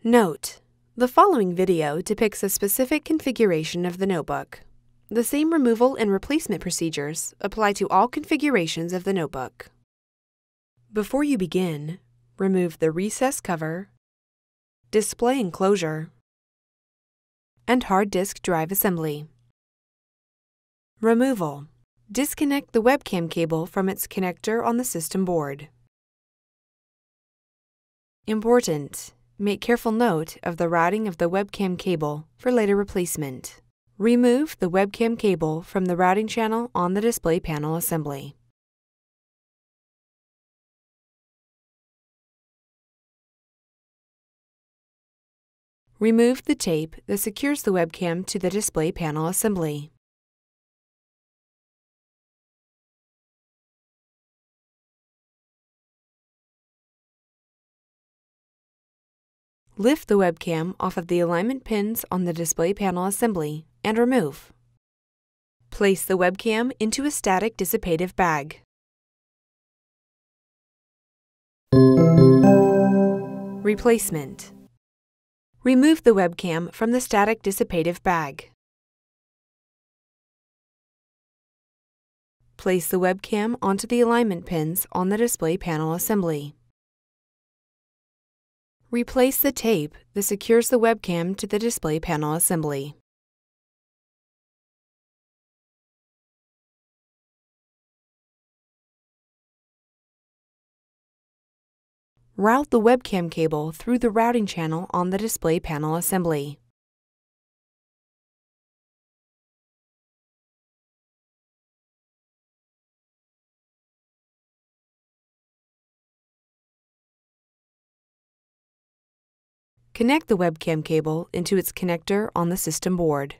Note: the following video depicts a specific configuration of the notebook. The same removal and replacement procedures apply to all configurations of the notebook. Before you begin, remove the recess cover, display enclosure, and hard disk drive assembly. Removal: disconnect the webcam cable from its connector on the system board. Important: make careful note of the routing of the webcam cable for later replacement. Remove the webcam cable from the routing channel on the display panel assembly. Remove the tape that secures the webcam to the display panel assembly. Lift the webcam off of the alignment pins on the display panel assembly and remove. Place the webcam into a static dissipative bag. Replacement: remove the webcam from the static dissipative bag. Place the webcam onto the alignment pins on the display panel assembly. Replace the tape that secures the webcam to the display panel assembly. Route the webcam cable through the routing channel on the display panel assembly. Connect the webcam cable into its connector on the system board.